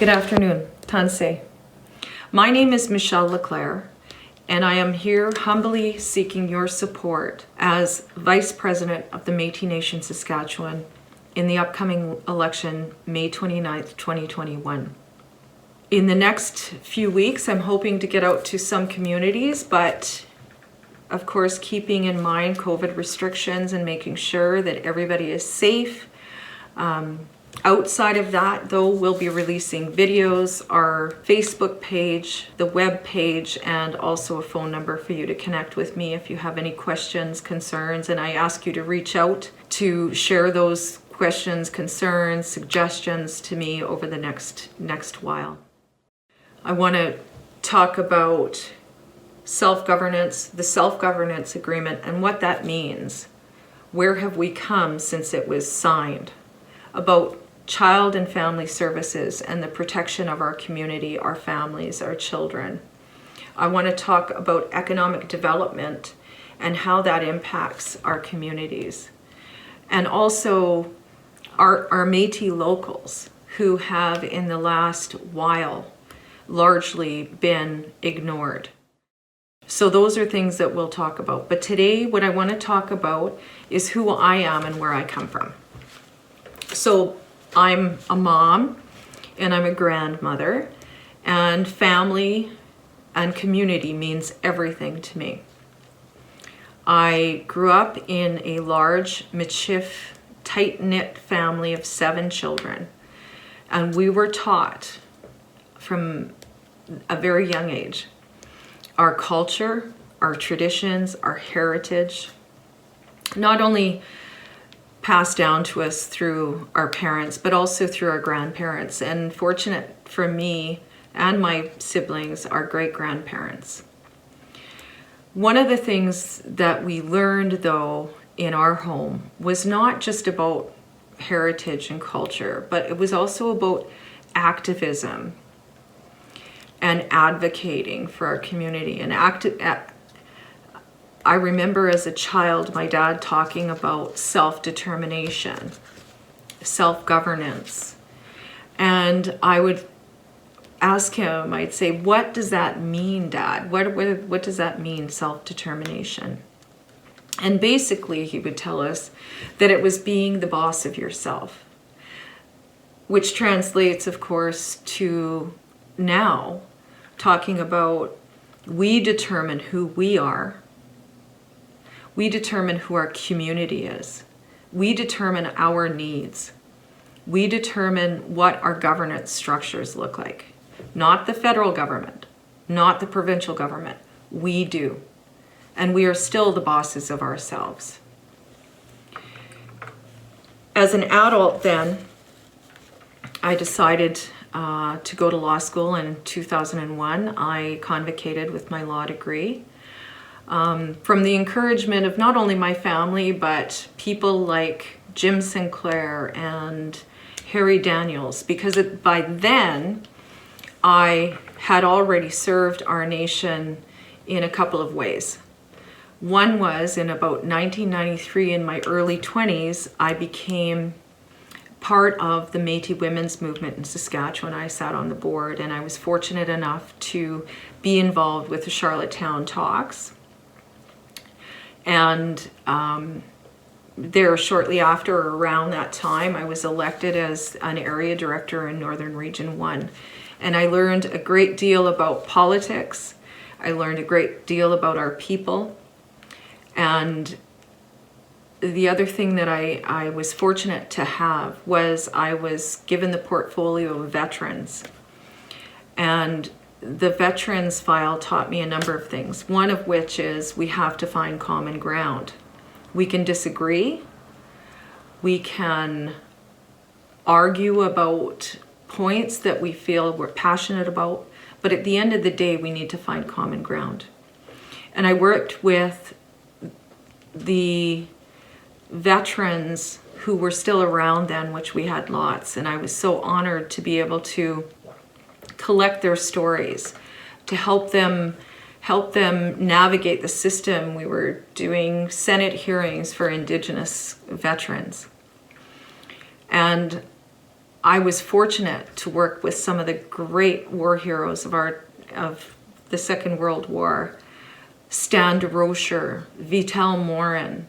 Good afternoon, Tansei. My name is Michelle LeClair, and I am here humbly seeking your support as Vice President of the Métis Nation-Saskatchewan in the upcoming election, May 29th, 2021. In the next few weeks, I'm hoping to get out to some communities, but of course, keeping in mind COVID restrictions and making sure that everybody is safe. Outside of that, though, we'll be releasing videos, our Facebook page, the web page, and also a phone number for you to connect with me if you have any questions, concerns, and I ask you to reach out to share those questions, concerns, suggestions to me over the next while. I want to talk about self-governance, the self-governance agreement, and what that means. Where have we come since it was signed? About child and family services and the protection of our community, our families, our children. I want to talk about economic development and how that impacts our communities. And also our Métis locals who have in the last while largely been ignored. So those are things that we'll talk about. But today what I want to talk about is who I am and where I come from. So I'm a mom and I'm a grandmother, and family and community means everything to me. I grew up in a large Michif, tight-knit family of 7 children, and we were taught from a very young age our culture, our traditions, our heritage, not only passed down to us through our parents, but also through our grandparents, and fortunate for me and my siblings, our great-grandparents. One of the things that we learned, though, in our home was not just about heritage and culture, but it was also about activism and advocating for our community. And I remember as a child my dad talking about self-determination, self-governance. And I would ask him, I'd say, what does that mean, Dad? What does that mean, self-determination? And basically he would tell us that it was being the boss of yourself, which translates, of course, to now talking about we determine who we are. We determine who our community is. We determine our needs. We determine what our governance structures look like. Not the federal government, not the provincial government. We do. And we are still the bosses of ourselves. As an adult then, I decided to go to law school in 2001. I convocated with my law degree. From the encouragement of not only my family, but people like Jim Sinclair and Harry Daniels, because by then I had already served our nation in a couple of ways. One was in about 1993, in my early 20s, I became part of the Métis women's movement in Saskatchewan. I sat on the board, and I was fortunate enough to be involved with the Charlottetown talks. And there shortly after, or around that time, I was elected as an area director in Northern Region 1. And I learned a great deal about politics. I learned a great deal about our people. And the other thing that I was fortunate to have was I was given the portfolio of veterans. And the veterans file taught me a number of things, one of which is we have to find common ground. We can disagree, we can argue about points that we feel we're passionate about, but at the end of the day, we need to find common ground. And I worked with the veterans who were still around then, which we had lots, and I was so honored to be able to collect their stories, to help them navigate the system. We were doing Senate hearings for Indigenous veterans. And I was fortunate to work with some of the great war heroes of the Second World War. Stan DeRocher, Vital Morin,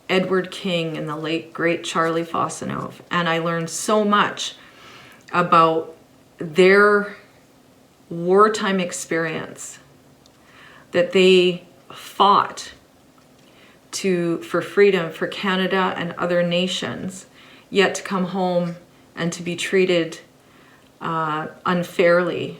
Edward King, and the late great Charlie Fosanov. And I learned so much about their wartime experience, that they fought for freedom for Canada and other nations, yet to come home and to be treated unfairly.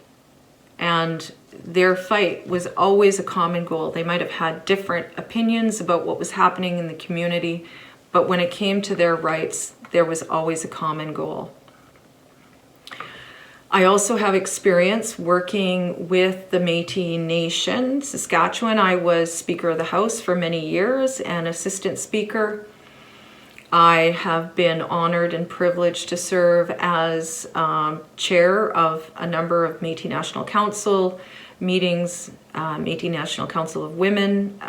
And their fight was always a common goal. They might have had different opinions about what was happening in the community, but when it came to their rights, there was always a common goal. I also have experience working with the Metis Nation, Saskatchewan. I was Speaker of the House for many years and Assistant Speaker. I have been honored and privileged to serve as chair of a number of Métis National Council meetings, Métis National Council of Women,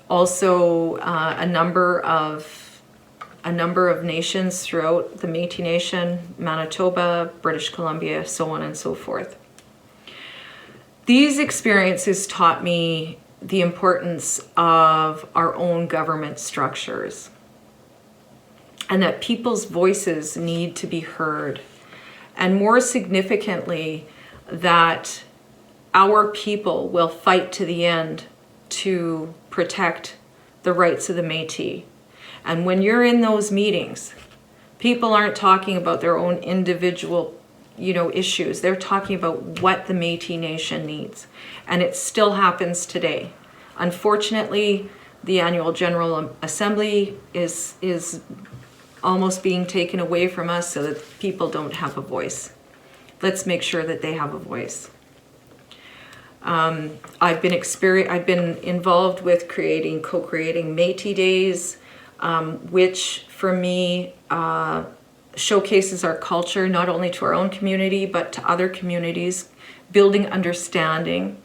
also a number of nations throughout the Métis Nation, Manitoba, British Columbia, so on and so forth. These experiences taught me the importance of our own government structures, and that people's voices need to be heard. And more significantly, that our people will fight to the end to protect the rights of the Métis. And when you're in those meetings, people aren't talking about their own individual, issues. They're talking about what the Métis Nation needs. And it still happens today. Unfortunately, the annual General Assembly is almost being taken away from us so that people don't have a voice. Let's make sure that they have a voice. I've been involved with co-creating Métis Days, which for me showcases our culture not only to our own community but to other communities, building understanding.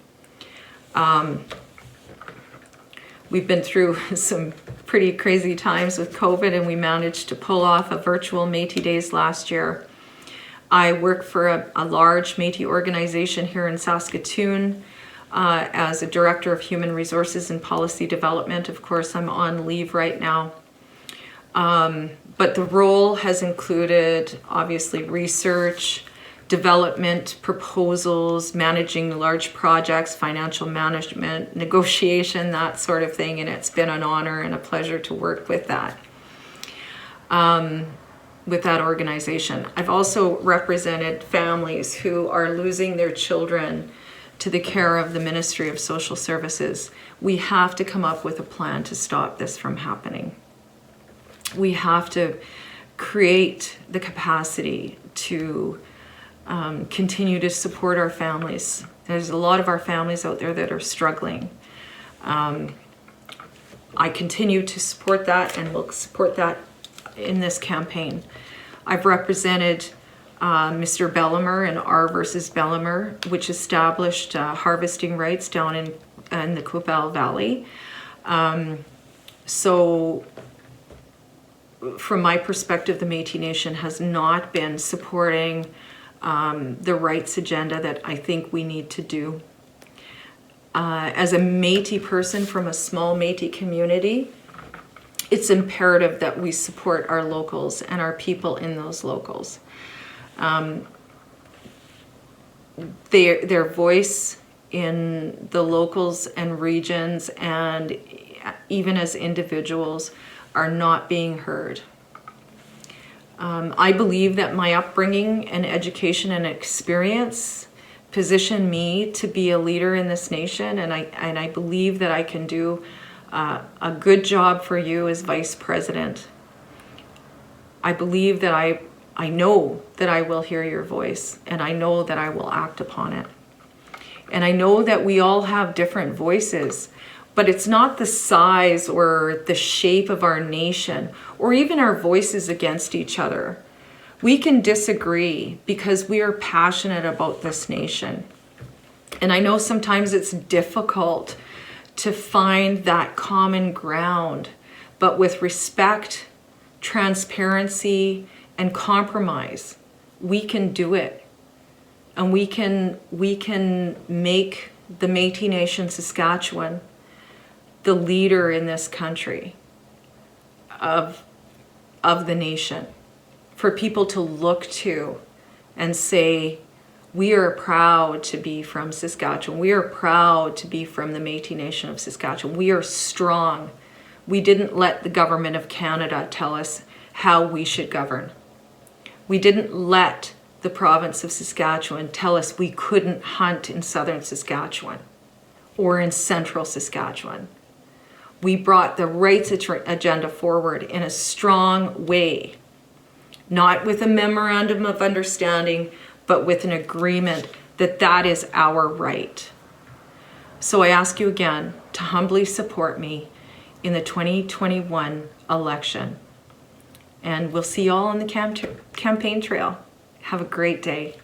We've been through some pretty crazy times with COVID, and we managed to pull off a virtual Métis Days last year. I work for a large Métis organization here in Saskatoon as a Director of Human Resources and Policy Development. Of course, I'm on leave right now. But the role has included, obviously, research, development, proposals, managing large projects, financial management, negotiation, that sort of thing. And it's been an honor and a pleasure to work with that organization. I've also represented families who are losing their children to the care of the Ministry of Social Services. We have to come up with a plan to stop this from happening. We have to create the capacity to continue to support our families. There's a lot of our families out there that are struggling. I continue to support that and will support that in this campaign. I've represented Mr. Bellimer and R versus Bellimer, which established harvesting rights down in the Coupal Valley. So from my perspective, the Métis Nation has not been supporting the rights agenda that I think we need to do. As a Métis person from a small Métis community, it's imperative that we support our locals and our people in those locals. Their voice in the locals and regions, and even as individuals, are not being heard. I believe that my upbringing and education and experience position me to be a leader in this nation, and I believe that I can do a good job for you as Vice President. I believe that I know that I will hear your voice, and I know that I will act upon it. And I know that we all have different voices, but it's not the size or the shape of our nation or even our voices against each other. We can disagree because we are passionate about this nation. And I know sometimes it's difficult to find that common ground, but with respect, transparency, and compromise, we can do it. And we can make the Métis Nation Saskatchewan the leader in this country of the nation, for people to look to and say, we are proud to be from Saskatchewan. We are proud to be from the Métis Nation of Saskatchewan. We are strong. We didn't let the government of Canada tell us how we should govern. We didn't let the province of Saskatchewan tell us we couldn't hunt in southern Saskatchewan or in central Saskatchewan. We brought the rights agenda forward in a strong way, not with a memorandum of understanding, but with an agreement that that is our right. So I ask you again to humbly support me in the 2021 election. And we'll see you all on the campaign trail. Have a great day.